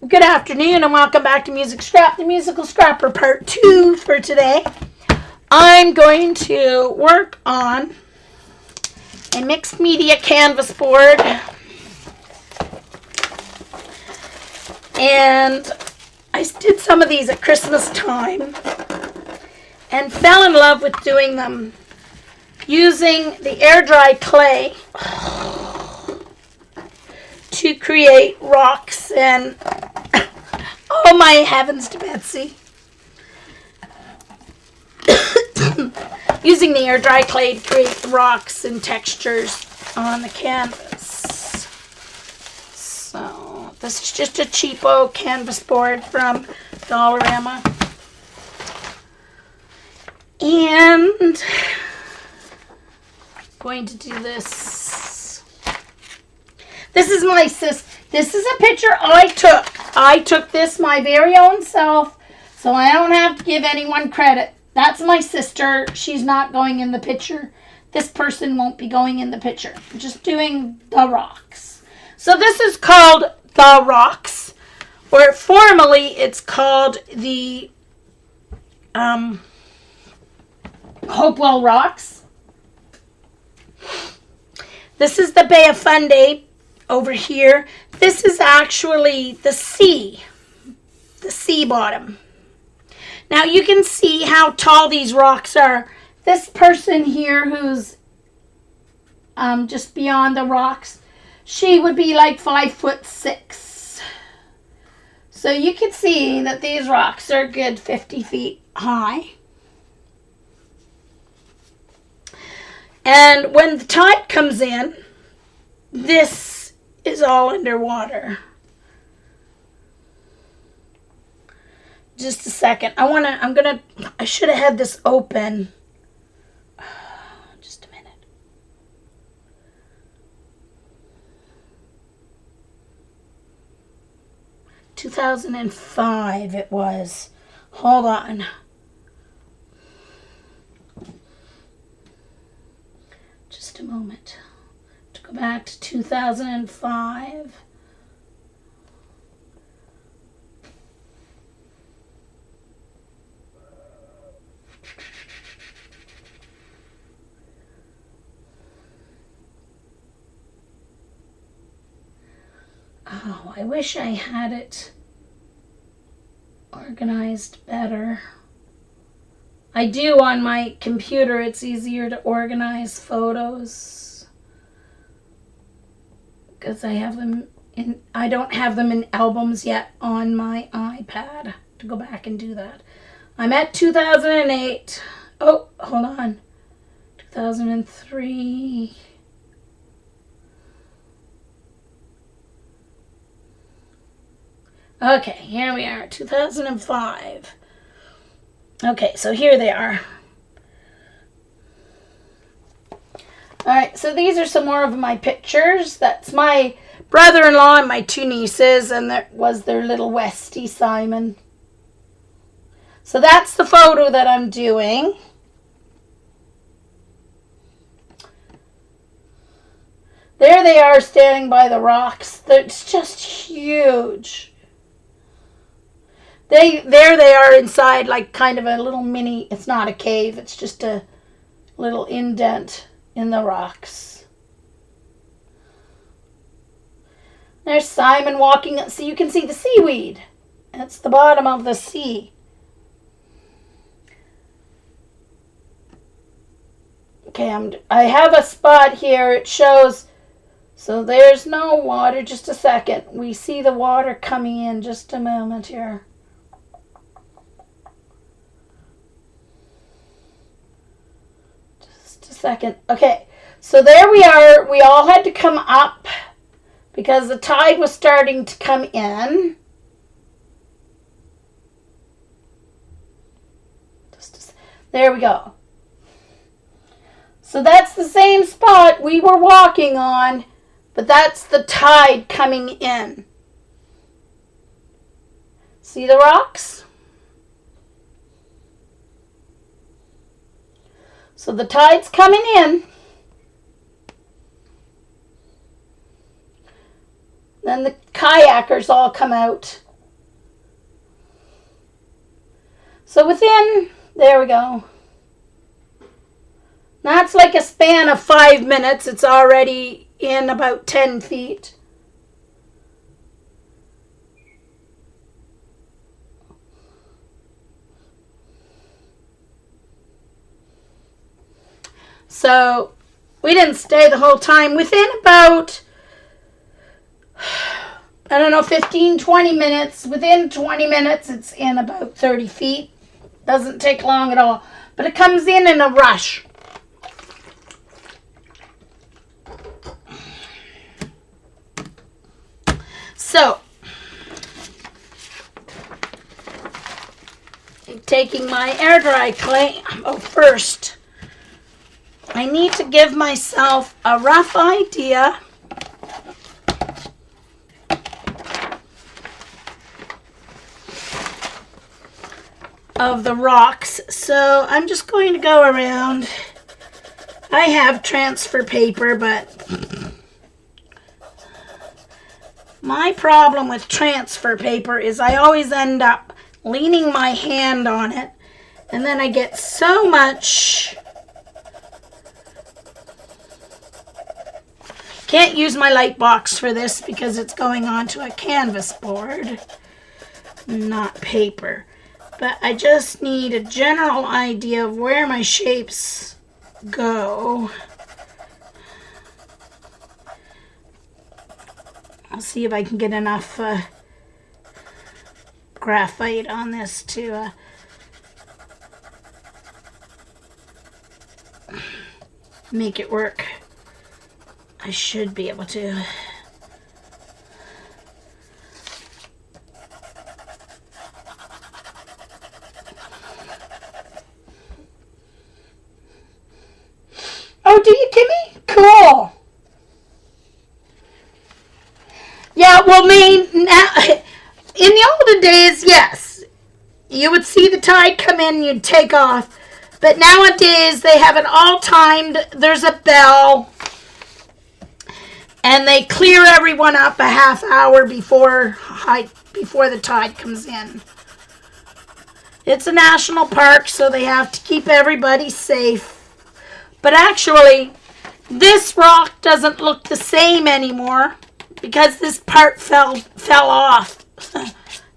Good afternoon and welcome back to Music Scrap, the Musical Scrapper Part 2 for today. I'm going to work on a mixed media canvas board, and I did some of these at Christmas time and fell in love with doing them using the air dry clay to create rocks and oh my heavens to Betsy. Using the air dry clay to create rocks and textures on the canvas. So this is just a cheapo canvas board from Dollarama. And I'm going to do this. This is my This is a picture I took. I took this my very own self, so I don't have to give anyone credit. That's my sister. She's not going in the picture. This person won't be going in the picture. I'm just doing the rocks. So this is called The Rocks, or formally it's called the Hopewell Rocks. This is the Bay of Fundy over here. This is actually the sea bottom. Now you can see how tall these rocks are. This person here who's just beyond the rocks, she would be like 5'6". So you can see that these rocks are a good 50 feet high. And when the tide comes in, this is all underwater. Just a second. I should have had this open. Just a minute. – 2005 it was. Hold on. Just a moment. To go back to 2005. Oh, I wish I had it organized better. I do on my computer. It's easier to organize photos because I don't have them in albums yet on my iPad to go back and do that. I'm at 2008. Oh, hold on. 2003. Okay, here we are, 2005. Okay, so here they are. Alright, so these are some more of my pictures. That's my brother-in-law and my two nieces, and that was their little Westie Simon. So that's the photo that I'm doing. There they are standing by the rocks. It's just huge. There they are inside, like kind of a little mini, it's not a cave, it's just a little indent in the rocks. There's Simon walking, so you can see the seaweed. That's the bottom of the sea. Okay, I have a spot here, it shows, so there's no water, just a second. We see the water coming in, just a moment here. Second. Okay, so there we are. We all had to come up because the tide was starting to come in. There we go. So that's the same spot we were walking on, but that's the tide coming in. See the rocks? So the tide's coming in. Then the kayakers all come out. So within, there we go. That's like a span of 5 minutes. It's already in about 10 feet. So we didn't stay the whole time. Within about, I don't know, 15, 20 minutes. Within 20 minutes, it's in about 30 feet. Doesn't take long at all. But it comes in a rush. So, I'm taking my air dry clay. Oh, first, I need to give myself a rough idea of the rocks. So I'm just going to go around. I have transfer paper, but my problem with transfer paper is I always end up leaning my hand on it, and then I get so much. Can't use my light box for this because it's going onto a canvas board, not paper. But I just need a general idea of where my shapes go. I'll see if I can get enough graphite on this to make it work. I should be able to. Oh, do you, Kimmy? Cool. Yeah, well, now, in the olden days, yes. You would see the tide come in, you'd take off. But nowadays, they have it all timed. There's a bell. And they clear everyone up a half hour before the tide comes in. It's a national park, so they have to keep everybody safe. But actually, this rock doesn't look the same anymore because this part fell off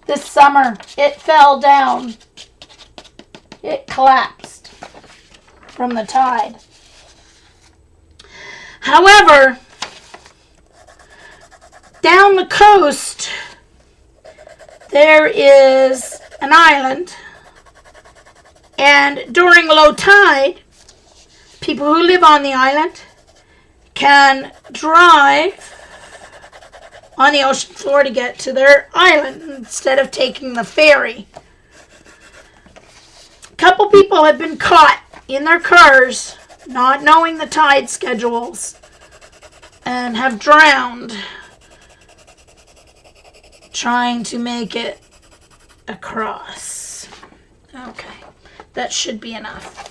this summer. It fell down. It collapsed from the tide. However, down the coast, there is an island, and during low tide, people who live on the island can drive on the ocean floor to get to their island instead of taking the ferry. A couple people have been caught in their cars not knowing the tide schedules and have drowned trying to make it across. Okay, that should be enough.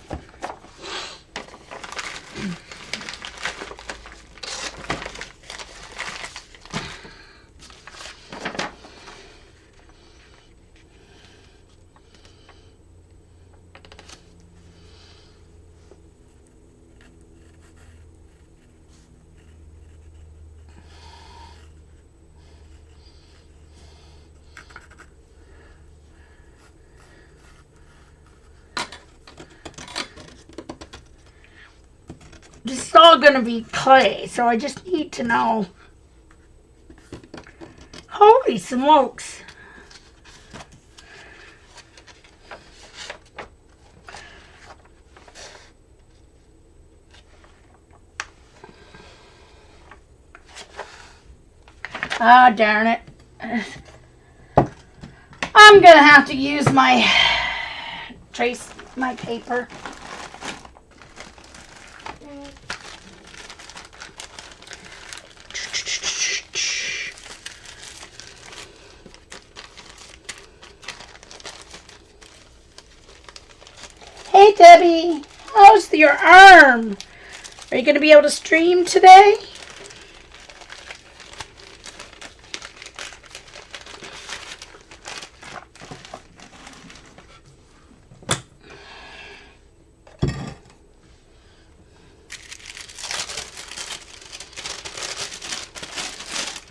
This is all going to be clay, so I just need to know. Holy smokes. Ah, darn it. I'm going to have to use my paper. Hey, Debbie. How's your arm? Are you going to be able to stream today?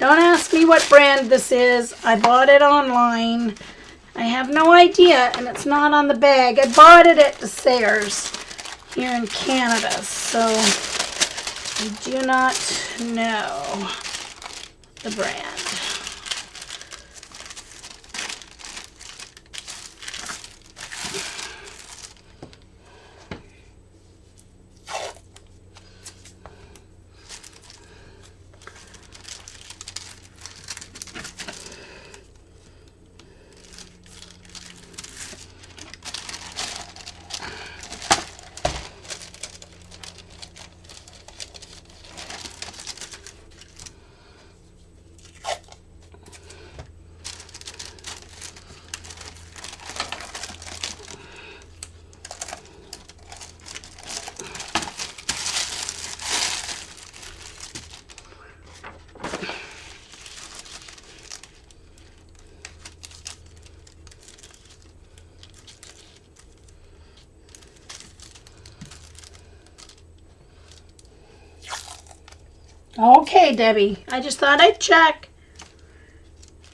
Don't ask me what brand this is. I bought it online. I have no idea, and it's not on the bag. I bought it at Sayers here in Canada, so I do not know the brand. Okay, Debbie. I just thought I'd check.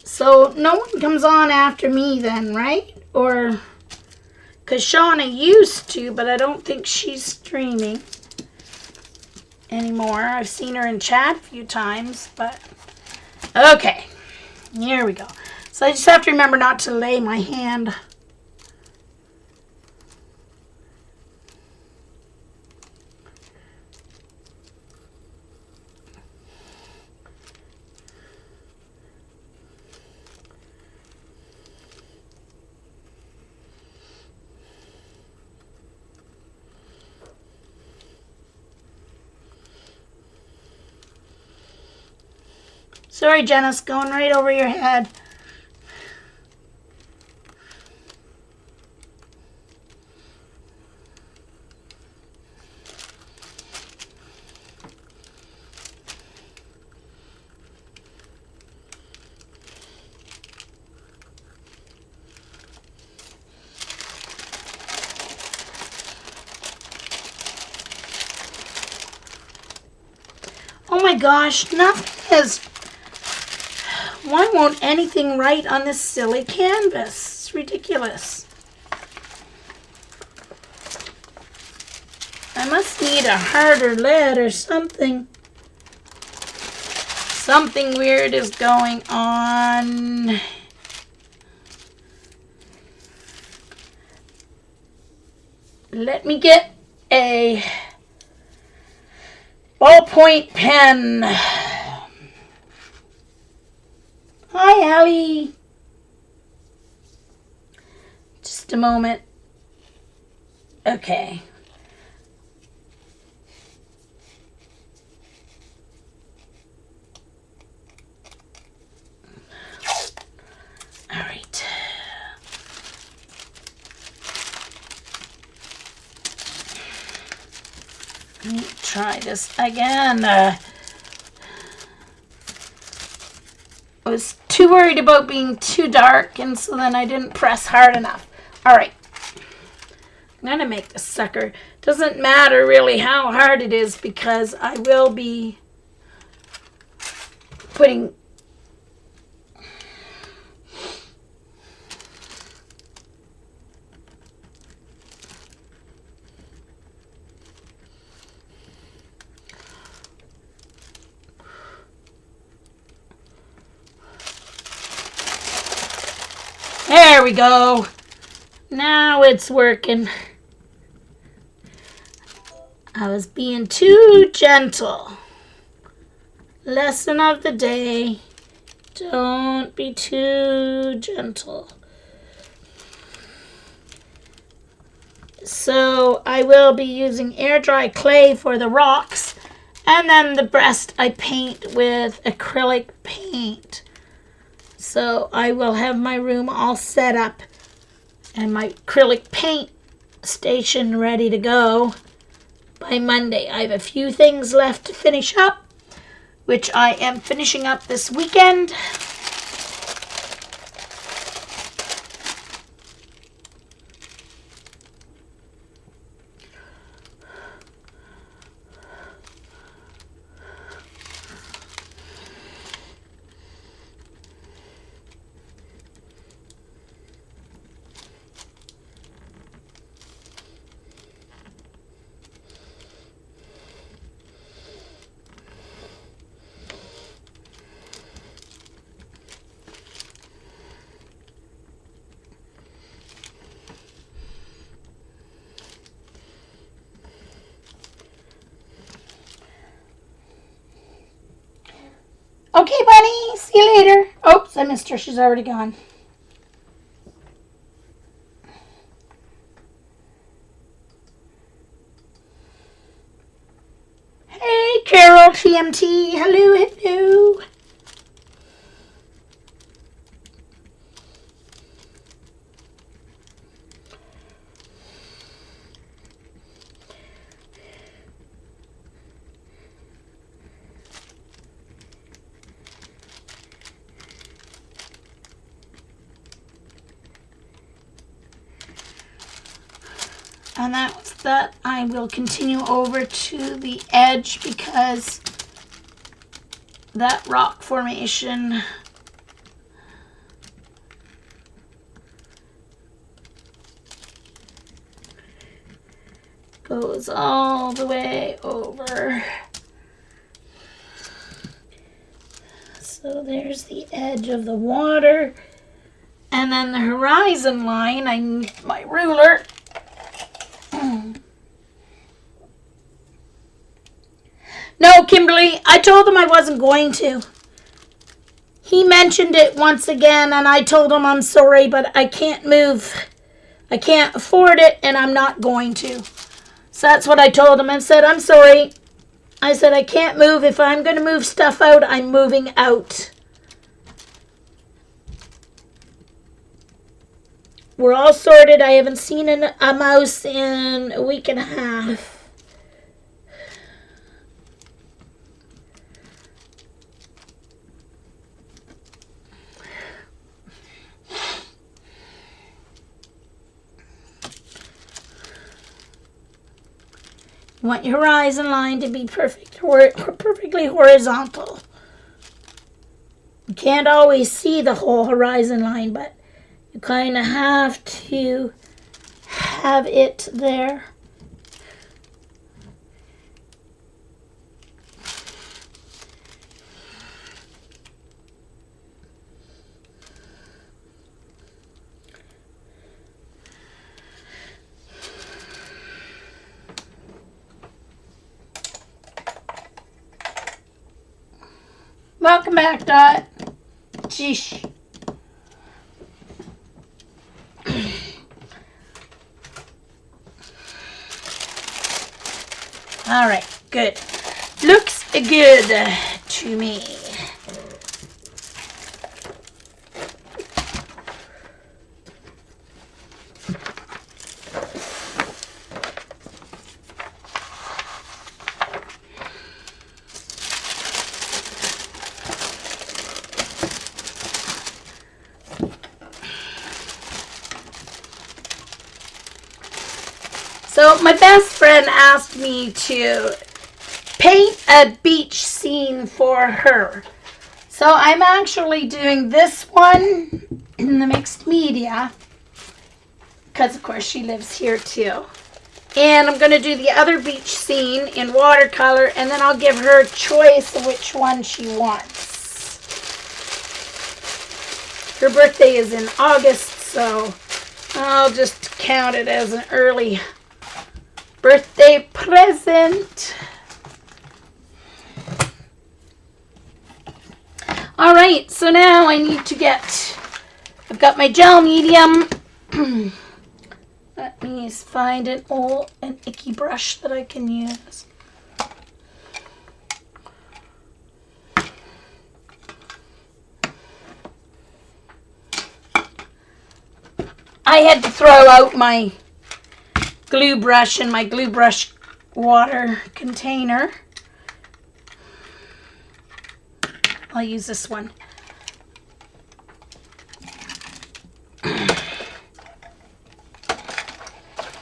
So no one comes on after me then, right? Or, because Shauna used to, but I don't think she's streaming anymore. I've seen her in chat a few times, but okay. Here we go. So I just have to remember not to lay my hand. Sorry, Janice, going right over your head. Oh my gosh, nothing is... Why won't anything write on this silly canvas? It's ridiculous. I must need a harder lead or something. Something weird is going on. Let me get a ballpoint pen. Hi, Allie. Just a moment. Okay. All right. Let me try this again. I was too worried about being too dark, and so then I didn't press hard enough. All right. I'm going to make this sucker. Doesn't matter really how hard it is because I will be putting... There we go. Now it's working. I was being too gentle. Lesson of the day. Don't be too gentle. So I will be using air dry clay for the rocks. And then the breast I paint with acrylic paint. So I will have my room all set up and my acrylic paint station ready to go by Monday. I have a few things left to finish up, which I am finishing up this weekend. See you later. Oops, I missed her. She's already gone. Hey, Carol TMT. Hello, hello. And that's that. I will continue over to the edge because that rock formation goes all the way over. So there's the edge of the water. And then the horizon line, I need my ruler. No, Kimberly, I told him I wasn't going to. He mentioned it once again, and I told him I'm sorry, but I can't move. I can't afford it, and I'm not going to. So that's what I told him. I said, I'm sorry. I said, I can't move. If I'm going to move stuff out, I'm moving out. We're all sorted. I haven't seen a mouse in a week and a half. You want your horizon line to be perfectly horizontal. You can't always see the whole horizon line, but you kind of have to have it there. Welcome back, Dot. Sheesh. All right, good. Looks good to me. So my best friend asked me to paint a beach scene for her. So I'm actually doing this one in the mixed media because of course she lives here too. And I'm going to do the other beach scene in watercolor, and then I'll give her a choice of which one she wants. Her birthday is in August, so I'll just count it as an early birthday present. All right, so now I need to I've got my gel medium. Let me find an icky brush that I can use. I had to throw out my glue brush in my glue brush water container. I'll use this one.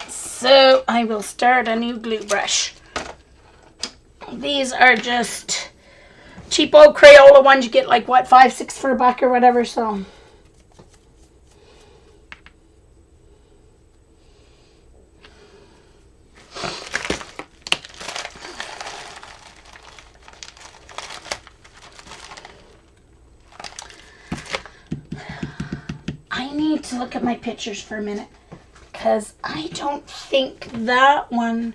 So I will start a new glue brush. These are just cheap old Crayola ones. You get like what, 5, 6 for $1 or whatever. So I need to look at my pictures for a minute, because I don't think that one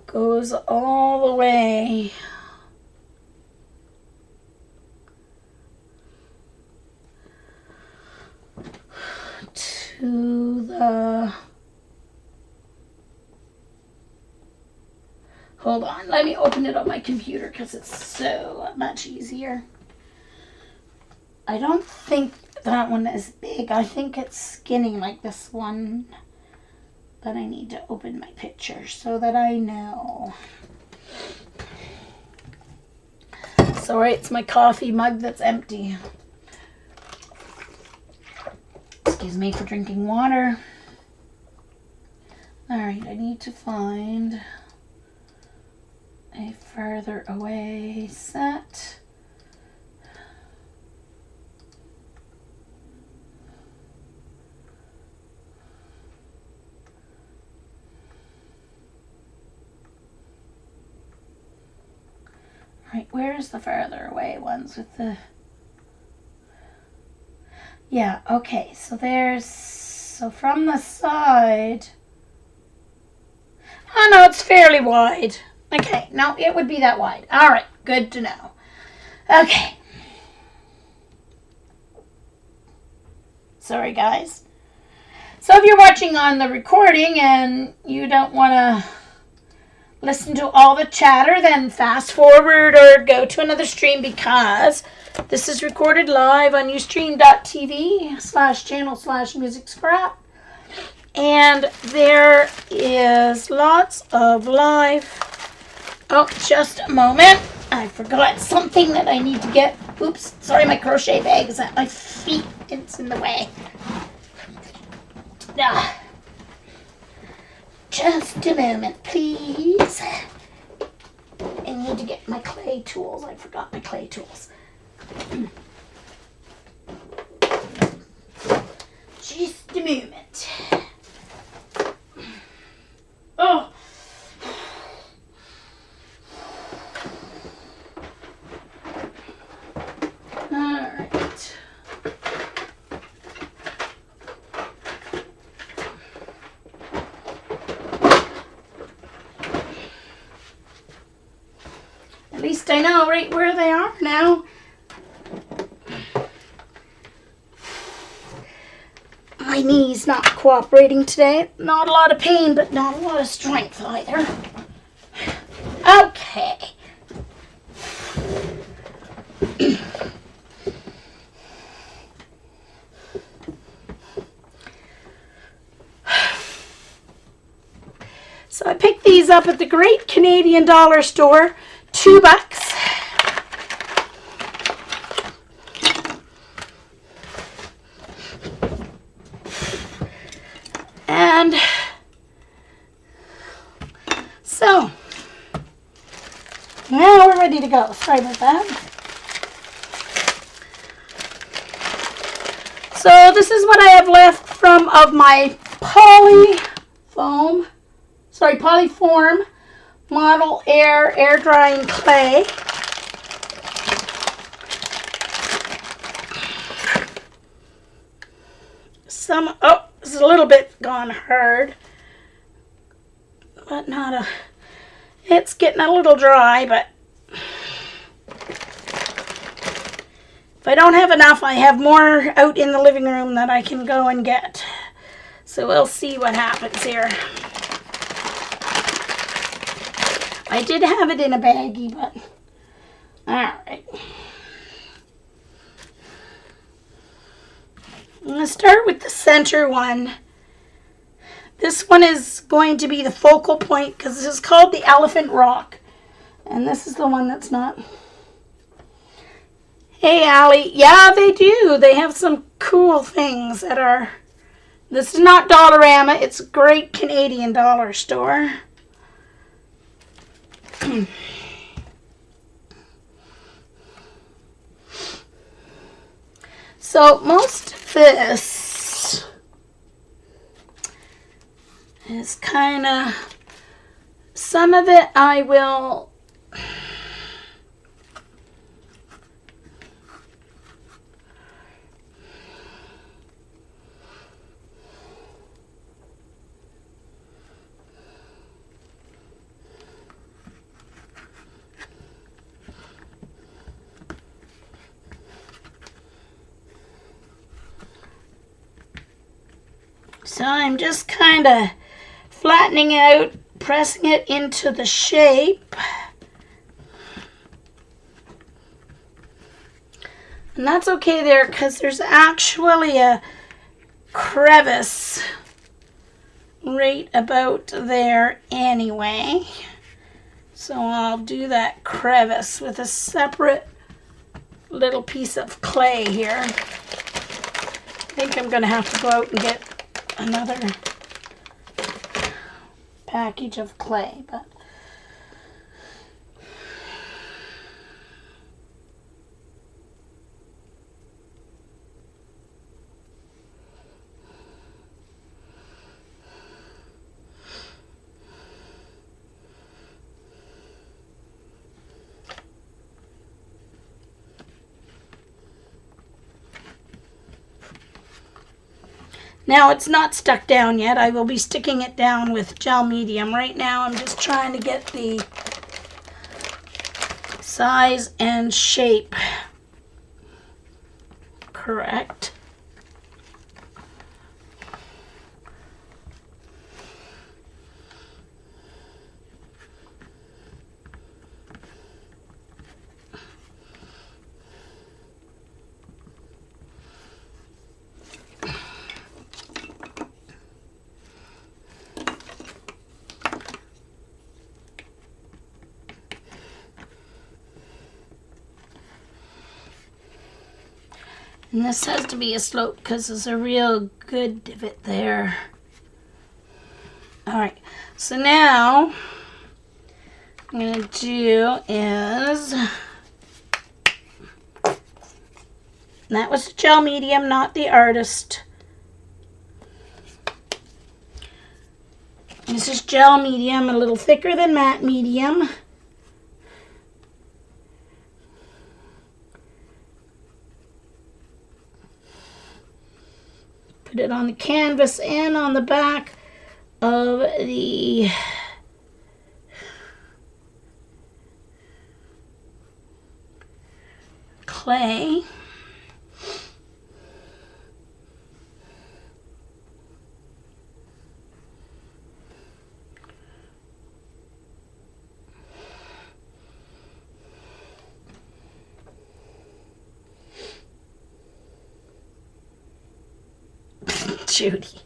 goes all the way. to the... Hold on, let me open it on my computer because it's so much easier. I don't think that one is big. I think it's skinny like this one. But I need to open my picture so that I know. Sorry, it's my coffee mug that's empty. Excuse me for drinking water. Alright, I need to find a further away set. Right, where's the further away ones with the... Yeah, okay, so from the side... Oh no, it's fairly wide. Okay, no, it would be that wide. Alright, good to know. Okay. Sorry, guys. So if you're watching on the recording and you don't want to listen to all the chatter, then fast forward or go to another stream, because this is recorded live on ustream.tv/channel/musicscrap. And there is lots of live... Oh, just a moment. I forgot something that I need to get. Oops, sorry, my crochet bag is at my feet. It's in the way. Ah. Just a moment, please. I need to get my clay tools. I forgot my clay tools. Just a moment. Oh. All right. At least I know right where they are now. My knee's not cooperating today. Not a lot of pain, but not a lot of strength either. Okay. So I picked these up at the Great Canadian Dollar Store. $2. And so now we're ready to go. Sorry about that. So this is what I have left of my Polyform Model air drying clay. This is a little bit gone hard, but it's getting a little dry, but if I don't have enough, I have more out in the living room that I can go and get. So we'll see what happens here. I did have it in a baggie, but alright. I'm going to start with the center one. This one is going to be the focal point because this is called the Elephant Rock. And this is the one that's not. Hey, Allie. Yeah, they do. They have some cool things that are... This is not Dollarama. It's a Great Canadian Dollar Store. So most of this is kind of, some of it I will So I'm just kind of flattening out, pressing it into the shape. And that's okay there because there's actually a crevice right about there anyway. So I'll do that crevice with a separate little piece of clay here. I think I'm going to have to go out and get another package of clay, but now it's not stuck down yet. I will be sticking it down with gel medium. Right now I'm just trying to get the size and shape correct. And this has to be a slope because there's a real good divot there. Alright, so now I'm going to do is, that was the gel medium, not the artist. This is gel medium, a little thicker than matte medium. Put it on the canvas and on the back of the clay. Judy.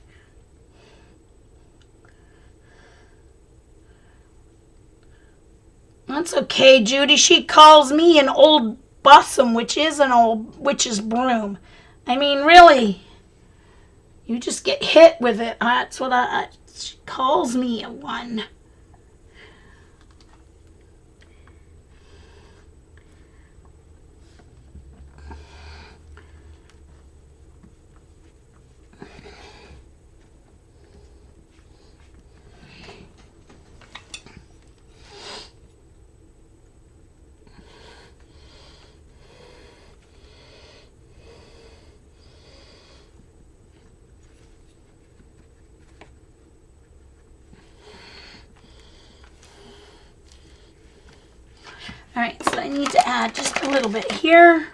That's okay, Judy. She calls me an old bossum, which is an old witch's broom. I mean, really, you just get hit with it. That's what she calls me a one. Alright, so I need to add just a little bit here.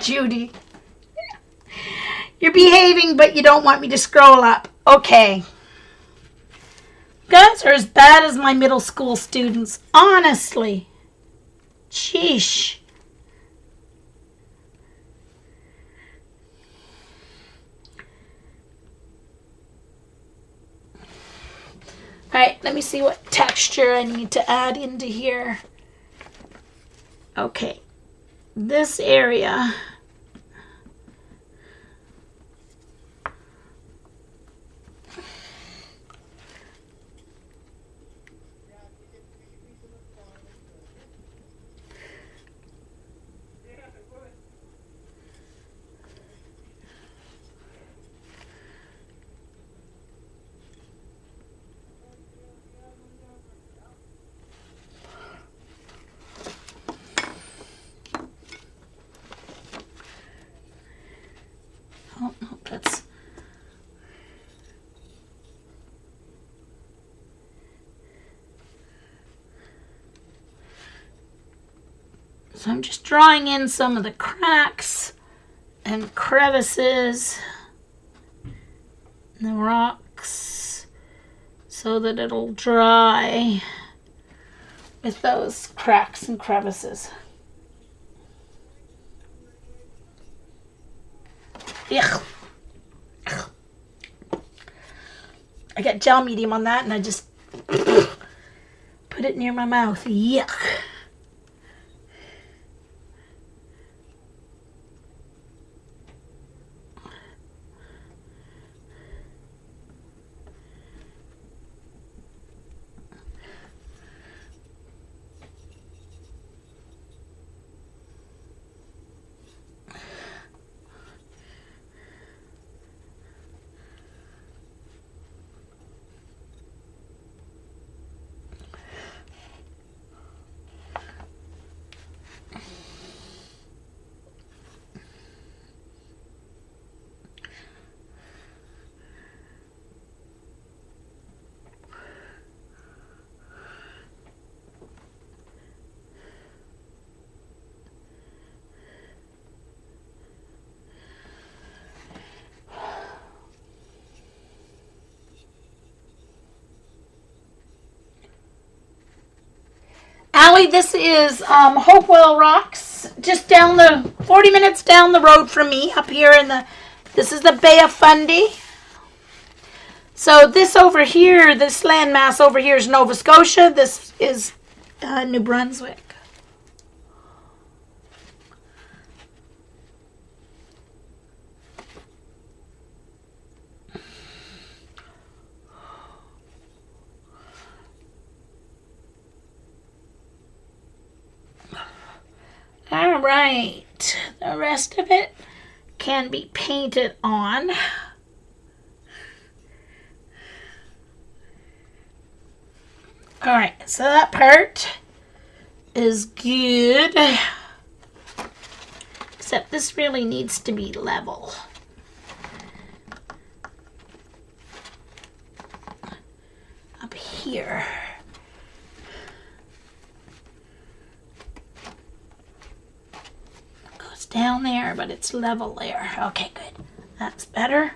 Judy. You're behaving, but you don't want me to scroll up. Okay. You guys are as bad as my middle school students. Honestly. Sheesh. Alright, let me see what texture I need to add into here. Okay. This area. So I'm just drawing in some of the cracks and crevices in the rocks so that it'll dry with those cracks and crevices. Yuck. I got gel medium on that and I just put it near my mouth. Yuck. Allie, this is Hopewell Rocks, just down the 40 minutes down the road from me, up here in this is the Bay of Fundy. So this over here, this landmass over here is Nova Scotia. This is New Brunswick. All right, the rest of it can be painted on. All right, so that part is good, except this really needs to be level. Up here. Down there, but it's level there. Okay, good. That's better.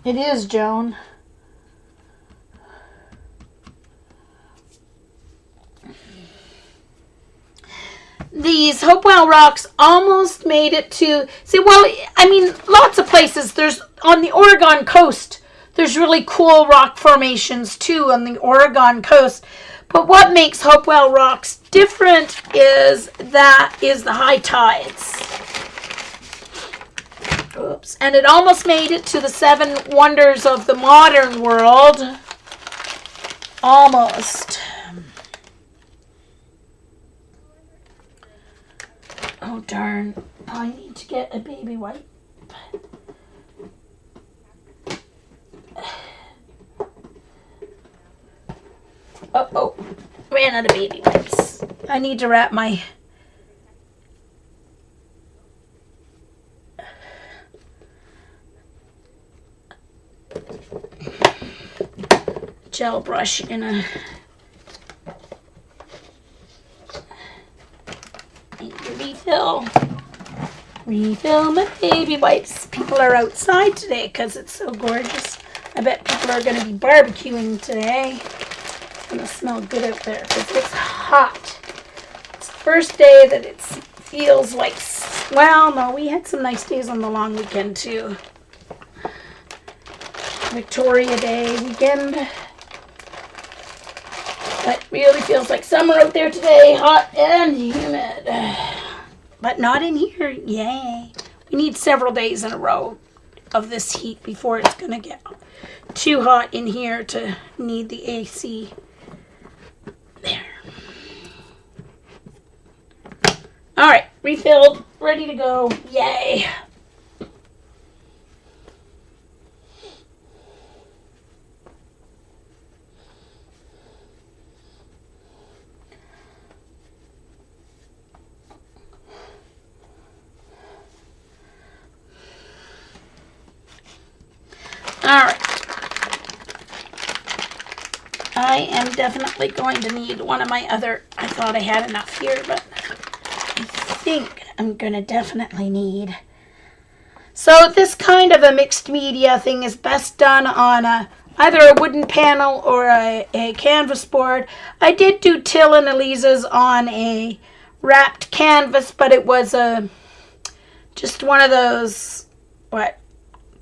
It is, Joan. These Hopewell Rocks almost made it to... See, well, I mean, lots of places. There's on the Oregon coast, there's really cool rock formations, too, on the Oregon coast. But what makes Hopewell Rocks different is the high tides. Oops. And it almost made it to the 7 wonders of the modern world. Almost. Oh, darn. I need to get a baby wipe. Oh, ran out of baby wipes. I need to wrap my gel brush in a... Need to refill my baby wipes. People are outside today because it's so gorgeous. I bet people are going to be barbecuing today. It's going to smell good out there because it's hot. It's the first day that it feels like... Well, no, we had some nice days on the long weekend too. Victoria Day weekend. But really feels like summer out there today. Hot and humid. But not in here. Yay. We need several days in a row of this heat before it's going to get too hot in here to need the AC. There. Alright, refilled, ready to go. Yay. I am definitely going to need one of my other, I thought I had enough here, but I think I'm going to definitely need. So this kind of a mixed media thing is best done on either a wooden panel or a canvas board. I did do Till and Eliza's on a wrapped canvas, but it was just one of those,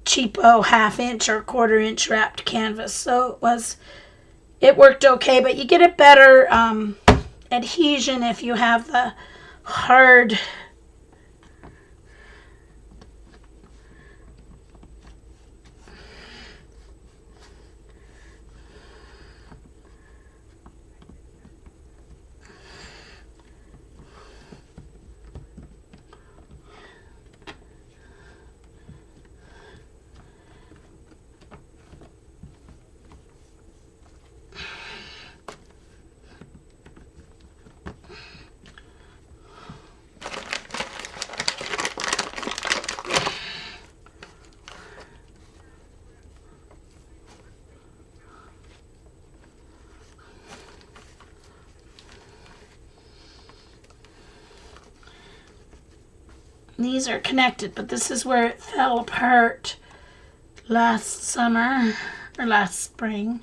cheapo half-inch or quarter-inch wrapped canvas. So it worked okay, but you get a better adhesion if you have the hard. These are connected, but this is where it fell apart last summer or last spring.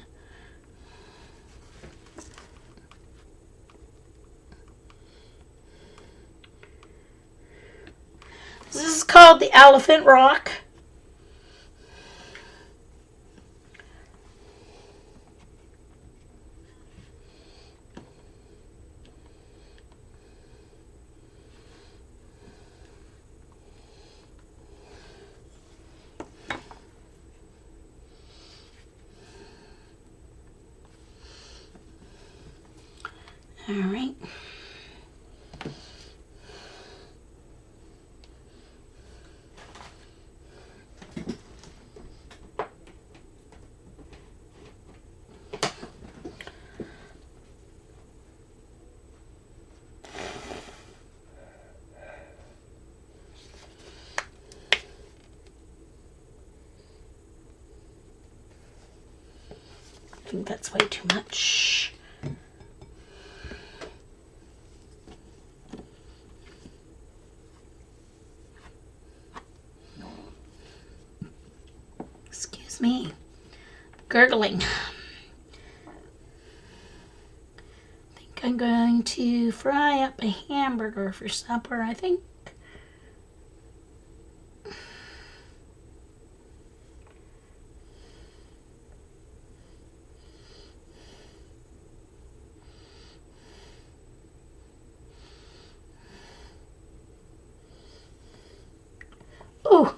This is called the Elephant Rock. All right. I think that's way too much. Excuse me. Gurgling. I think I'm going to fry up a hamburger for supper, I think. Oh.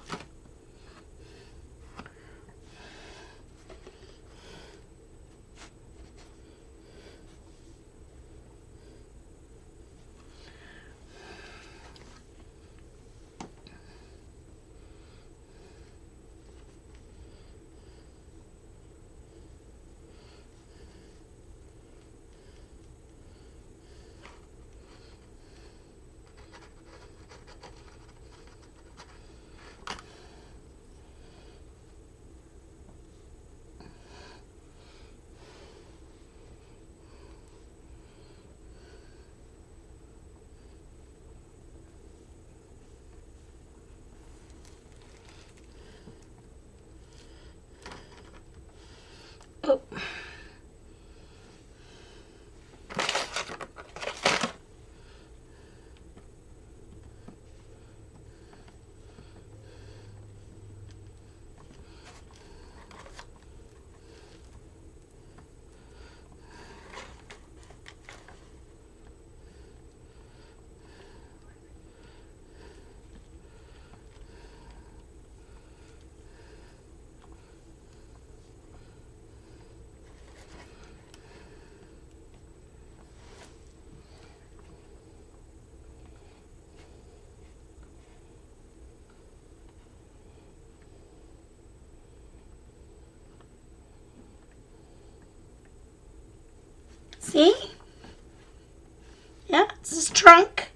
Oh. See? Yeah, it's his trunk.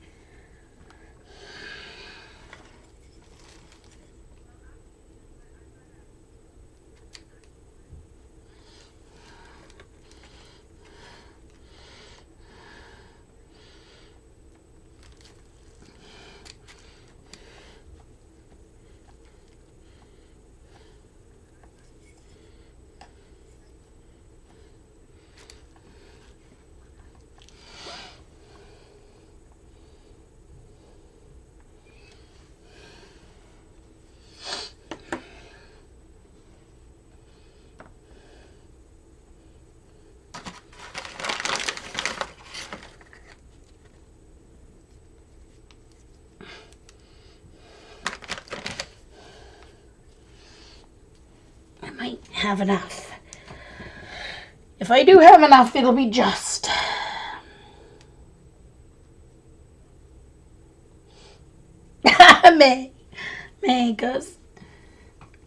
have enough. If I do have enough, it'll be just. May goes,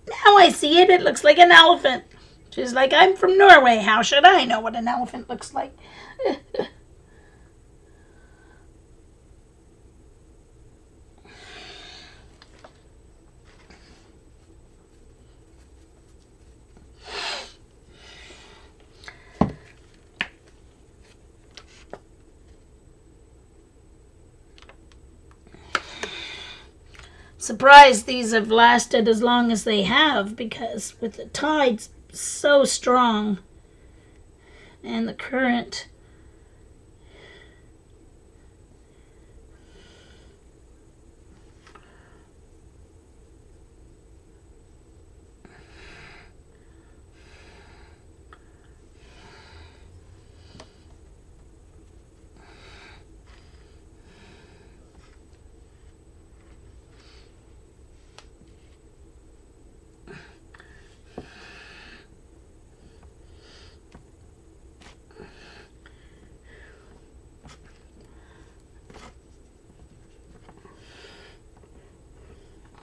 now I see it. It looks like an elephant. She's like, I'm from Norway. How should I know what an elephant looks like? Surprised these have lasted as long as they have, because with the tides so strong and the current,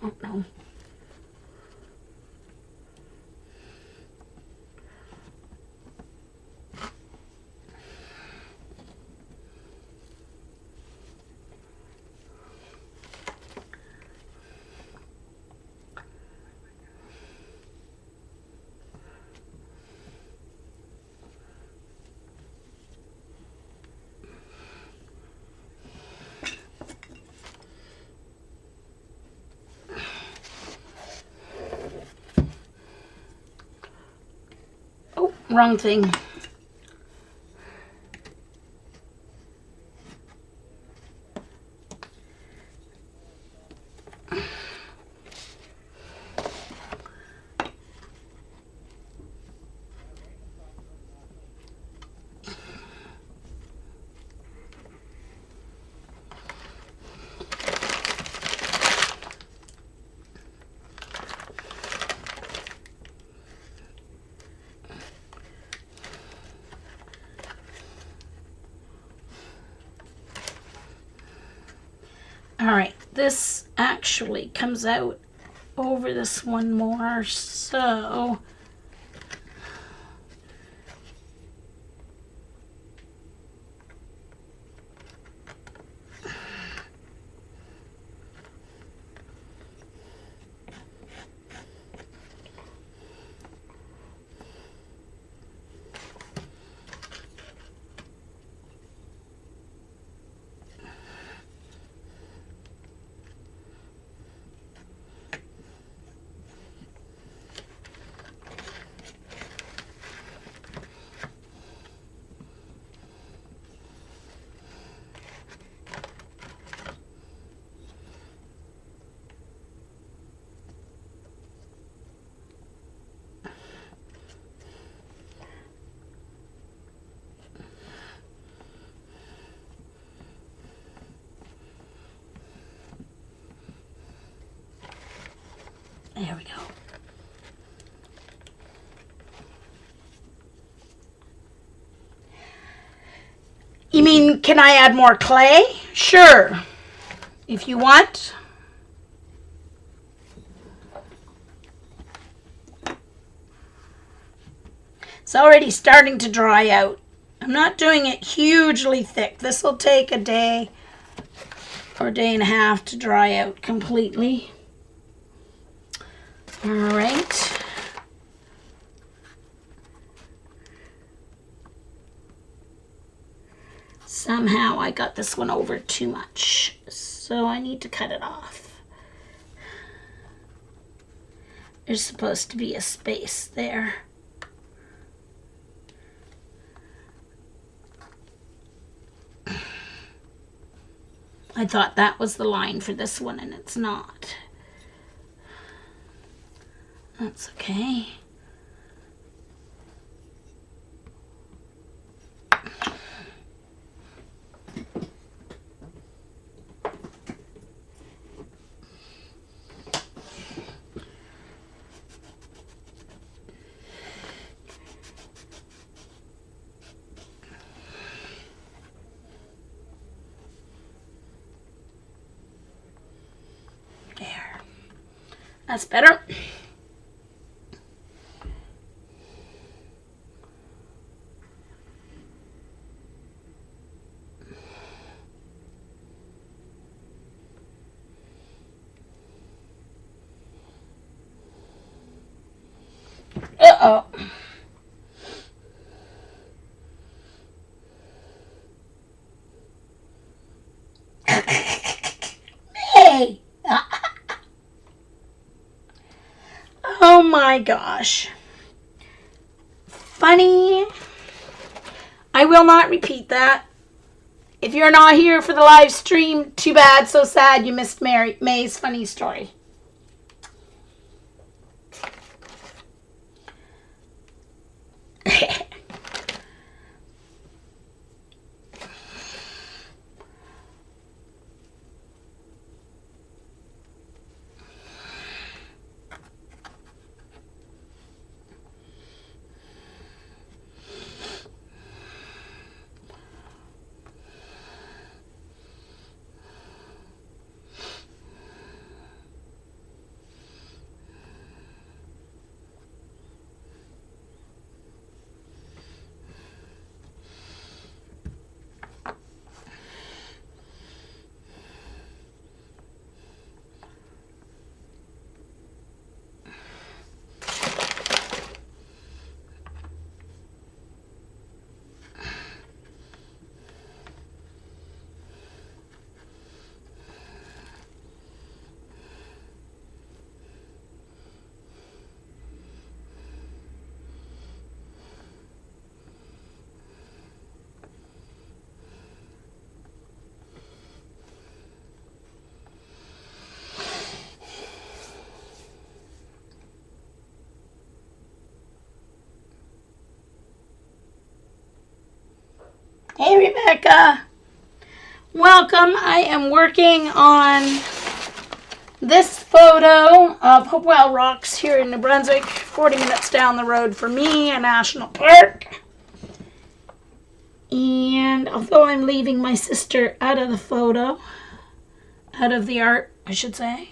oh no. Oh, wrong thing. All right, this actually comes out over this one more, so there we go. You mean, can I add more clay? Sure, if you want. It's already starting to dry out. I'm not doing it hugely thick. This will take a day or a day and a half to dry out completely. All right. Somehow I got this one over too much, so I need to cut it off. There's supposed to be a space there. I thought that was the line for this one, and it's not. That's okay. That's better. Uh-oh. Hey! Oh my gosh. Funny. I will not repeat that. If you're not here for the live stream, too bad, so sad you missed May's funny story. Hey, Rebecca. Welcome. I am working on this photo of Hopewell Rocks here in New Brunswick, 40 minutes down the road for me, a national park. And although I'm leaving my sister out of the photo, out of the art, I should say,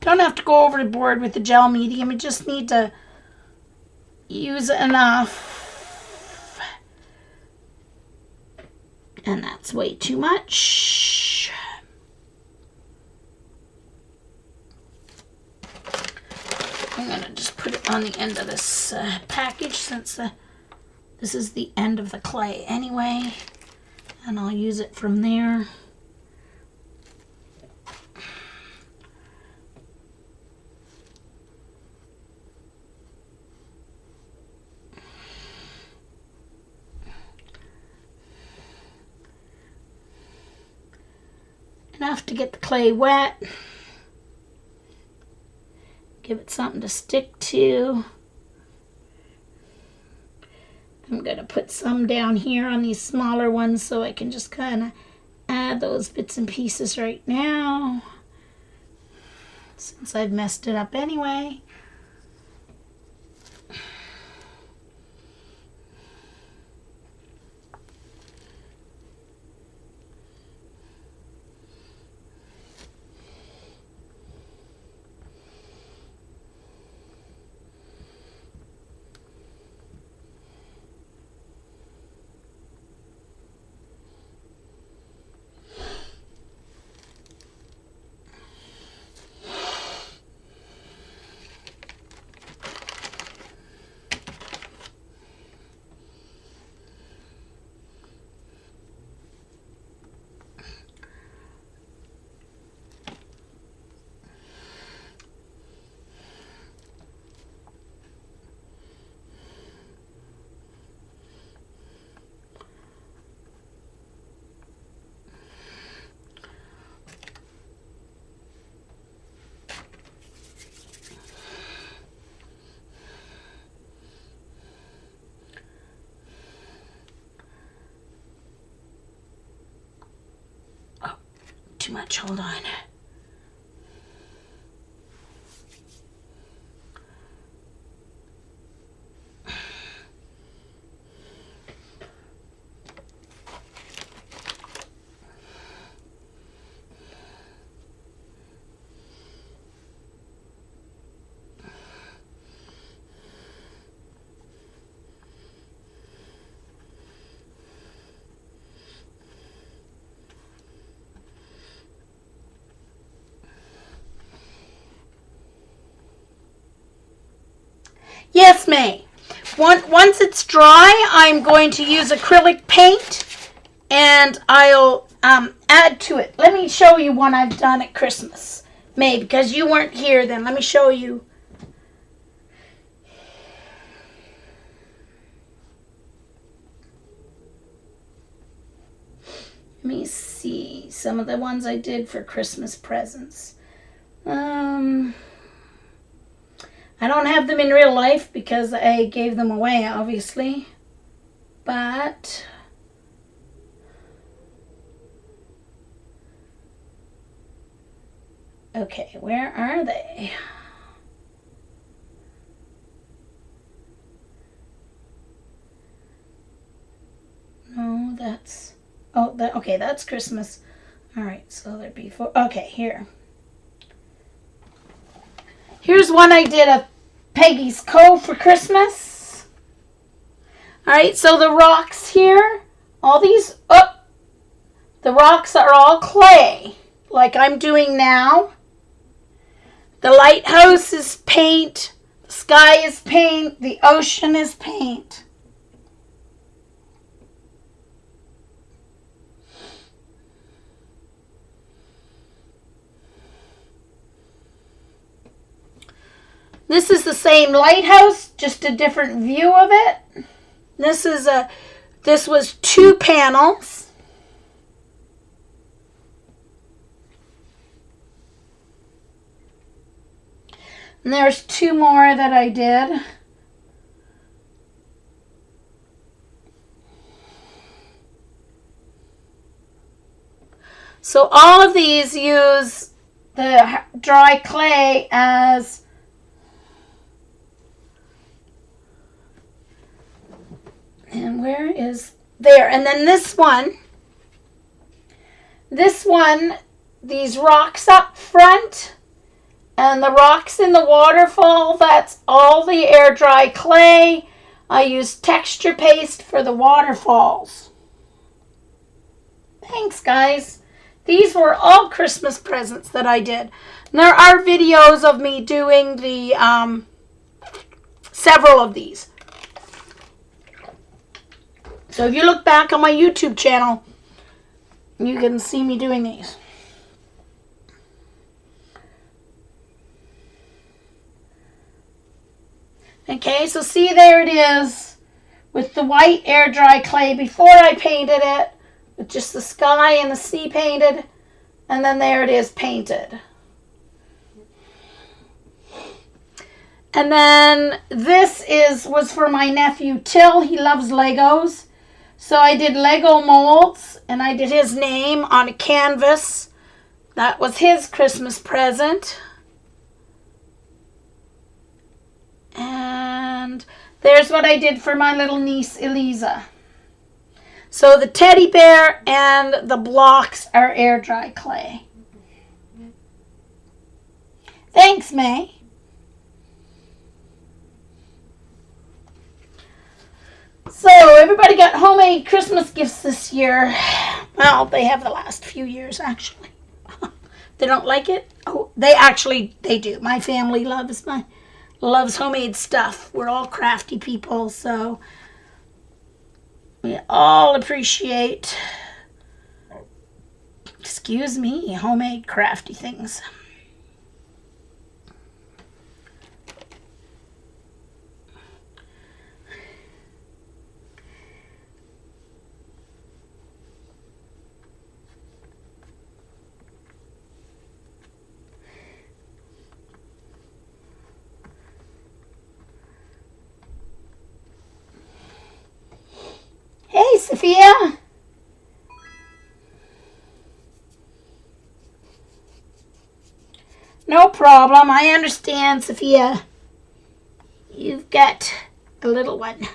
don't have to go overboard with the gel medium. You just need to use enough. And that's way too much. I'm going to just put it on the end of this package since this is the end of the clay anyway. And I'll use it from there. Enough to get the clay wet. Give it something to stick to. I'm going to put some down here on these smaller ones so I can just kind of add those bits and pieces right now, since I've messed it up anyway. too much. Hold on. Yes, May. Once it's dry, I'm going to use acrylic paint, and I'll add to it. Let me show you one I've done at Christmas, May, because you weren't here then. Let me show you. Let me see some of the ones I did for Christmas presents. I don't have them in real life because I gave them away, obviously. But okay, where are they? No, that's okay, that's Christmas. All right, so they're before. Okay, here. Here's one I did of Peggy's Cove for Christmas. All right, so the rocks here, all these, the rocks are all clay, like I'm doing now. The lighthouse is paint, the sky is paint, the ocean is paint. This is the same lighthouse, just a different view of it. This was 2 panels. And there's 2 more that I did. So all of these use the dry clay as and where is there? And then this one, these rocks up front and the rocks in the waterfall, that's all the air dry clay. I used texture paste for the waterfalls. Thanks, guys. These were all Christmas presents that I did. And there are videos of me doing the several of these. So if you look back on my YouTube channel, you can see me doing these. Okay, so see, there it is with the white air dry clay before I painted it, with just the sky and the sea painted, and then there it is painted. And then this was for my nephew Till. He loves Legos. So I did Lego molds, and I did his name on a canvas. That was his Christmas present. And there's what I did for my little niece, Eliza. So the teddy bear and the blocks are air dry clay. Thanks, May. So everybody got homemade Christmas gifts this year. Well, they have the last few years, actually. They don't like it? Oh, they do. My family loves homemade stuff. We're all crafty people, so we all appreciate, excuse me, homemade crafty things. Hey, Sophia. No problem. I understand, Sophia. You've got a little one.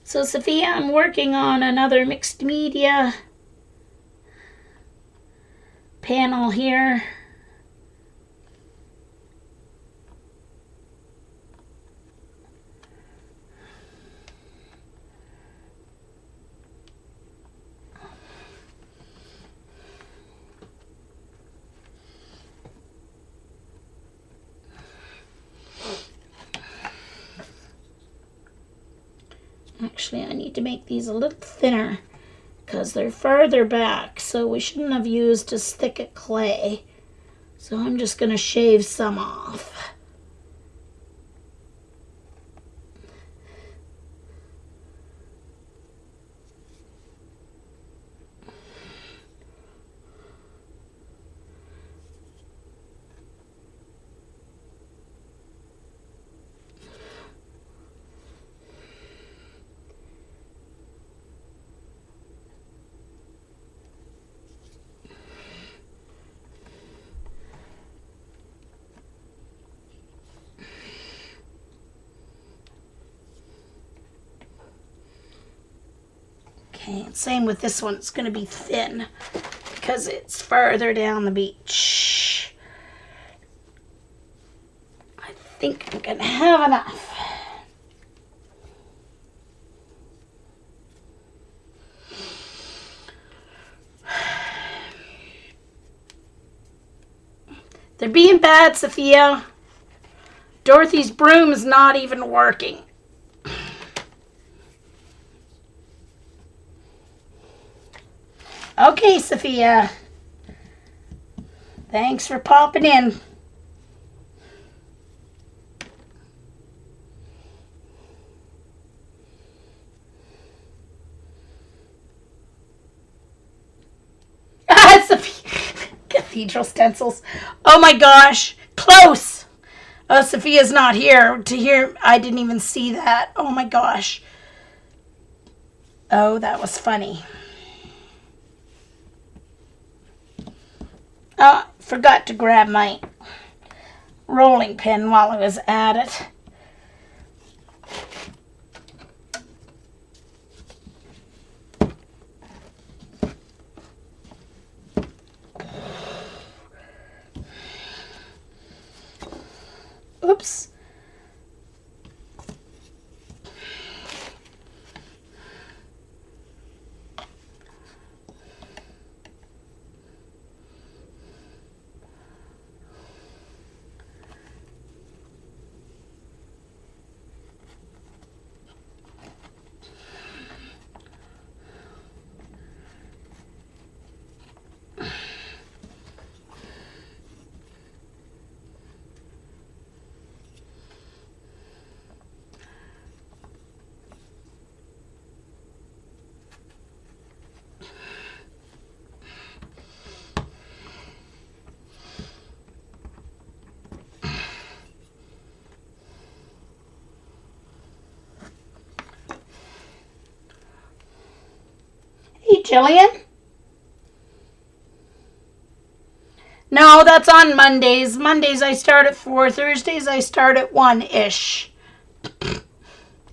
So, Sophia, I'm working on another mixed media panel here. Actually, I need to make these a little thinner because they're further back, so we shouldn't have used as thick a clay. So I'm just going to shave some off. Okay, same with this one. It's going to be thin because it's further down the beach. I think I'm going to have enough. They're being bad, Sophia. Dorothy's broom is not even working. Okay, Sophia. Thanks for popping in. Sophia. Cathedral stencils. Oh my gosh. Close. Sophia's not here to hear. I didn't even see that. Oh my gosh. Oh, that was funny. Forgot to grab my rolling pin while I was at it. Oops. Hey, Jillian? No, that's on Mondays. Mondays I start at 4. Thursdays I start at 1-ish.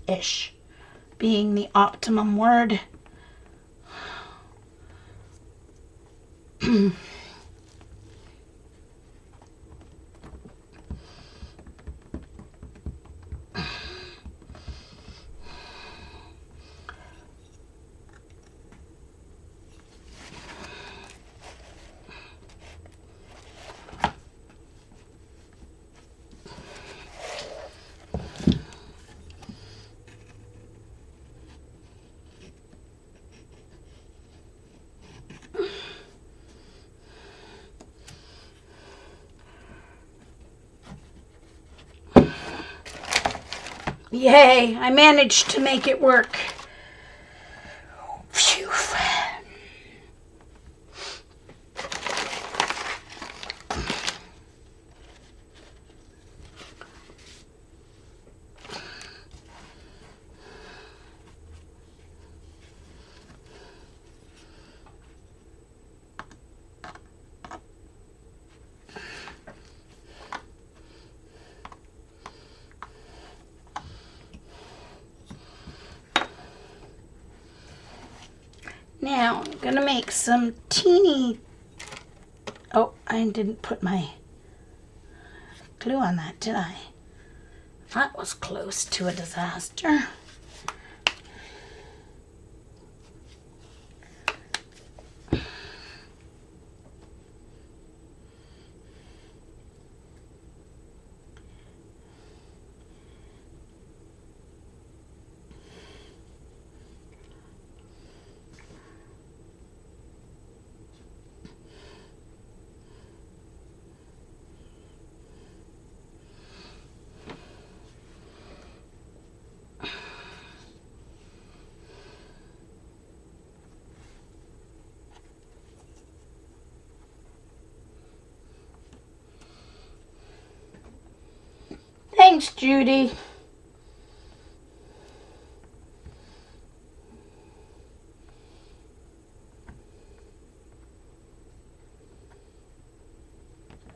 Ish being the optimum word. Yay, I managed to make it work. Phew. Now, I'm going to make some teeny... Oh, I didn't put my glue on that, did I? That was close to a disaster. Thanks, Judy.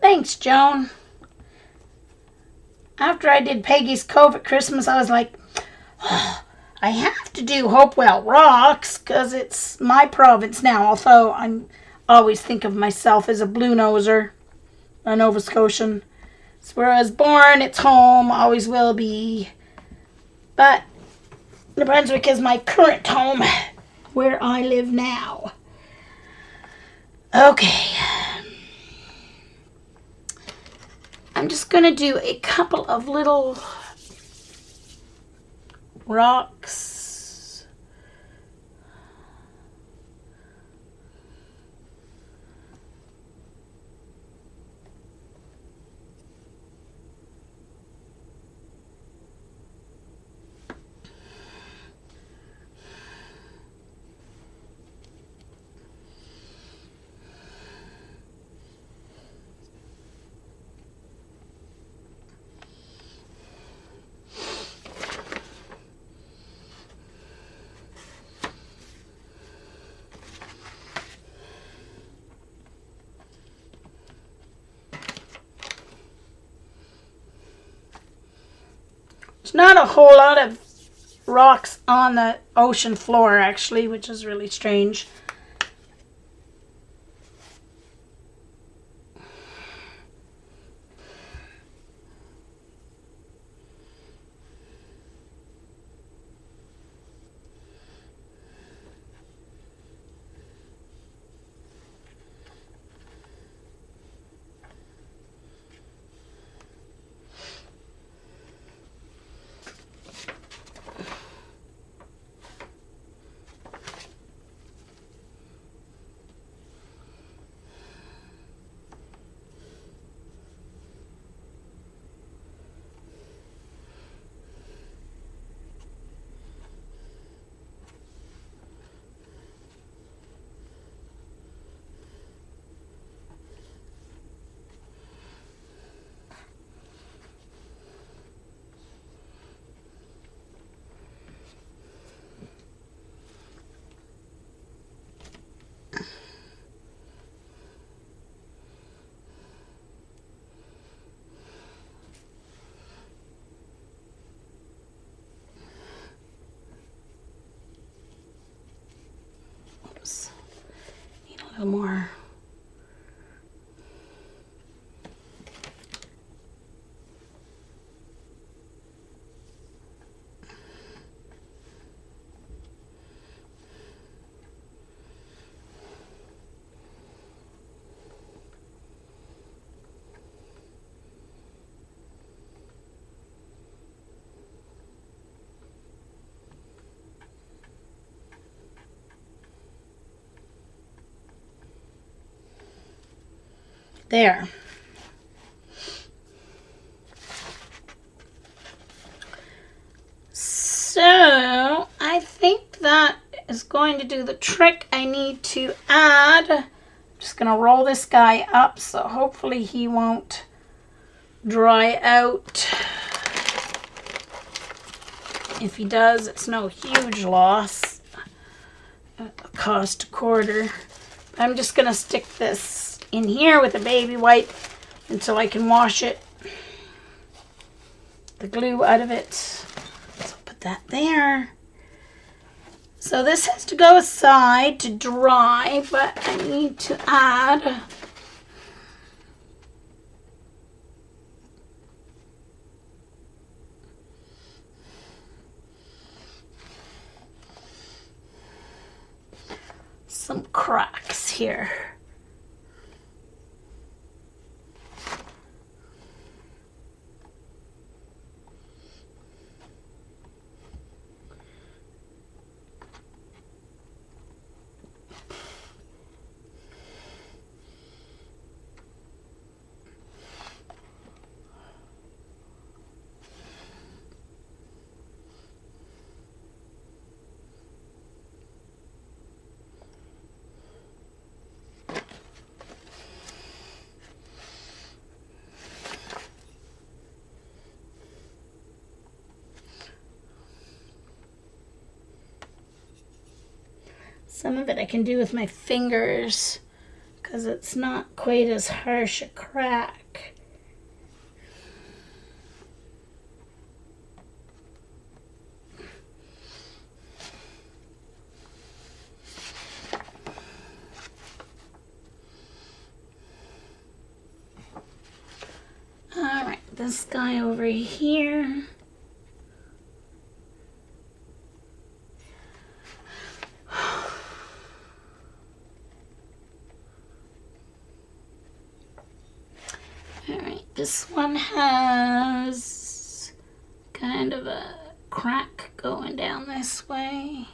Thanks, Joan. After I did Peggy's Cove at Christmas, I was like, oh, I have to do Hopewell Rocks because it's my province now, although I always think of myself as a Blue Noser, a Nova Scotian. It's where I was born, it's home, always will be. But New Brunswick is my current home, where I live now. Okay. I'm just going to do a couple of little rocks. There's not a whole lot of rocks on the ocean floor, actually, which is really strange. Oops. Need a little more There. So I think that is going to do the trick. I need to add, I'm just going to roll this guy up so hopefully he won't dry out. If he does, it's no huge loss. It'll cost $0.25. I'm just going to stick this in here with a baby wipe until I can wash it, the glue out of it. So put that there. So this has to go aside to dry, but I need to add some cracks here. Some of it I can do with my fingers because it's not quite as harsh a crack. All right, this guy over here. This one has kind of a crack going down this way.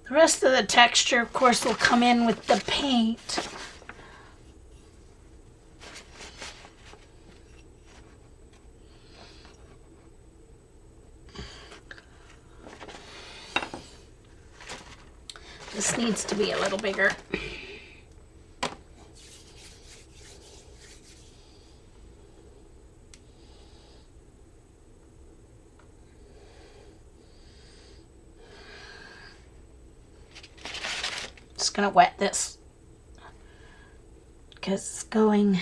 The rest of the texture, of course, will come in with the paint. This needs to be a little bigger. Just gonna wet this because it's going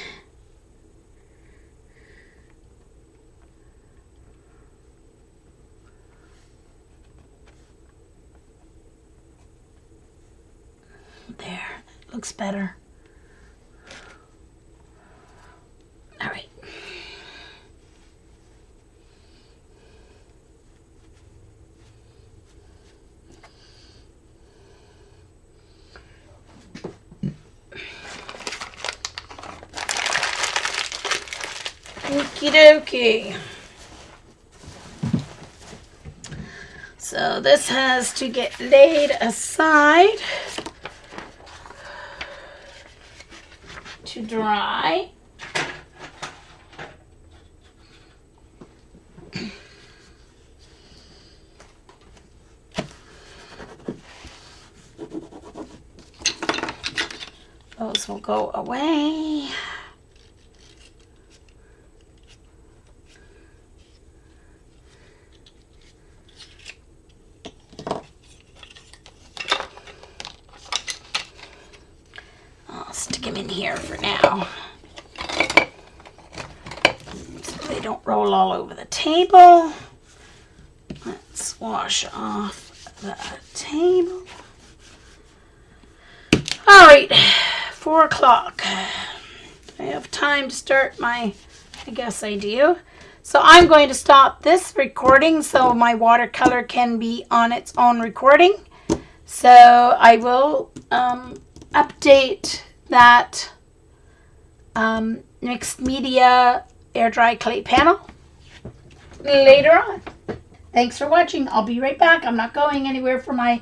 there. Looks better. All right. Okie dokie. So this has to get laid aside to dry. Those will go away. I'll stick them in here for now so they don't roll all over the table. Let's wash off the table. All right, 4 o'clock. I have time to start I guess I do. So I'm going to stop this recording so my watercolor can be on its own recording. So I will update that mixed media air dry clay panel later on. Thanks for watching. I'll be right back. I'm not going anywhere for my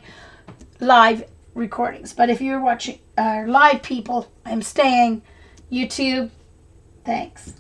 live recordings. But if you're watching live people, I'm staying. YouTube, thanks.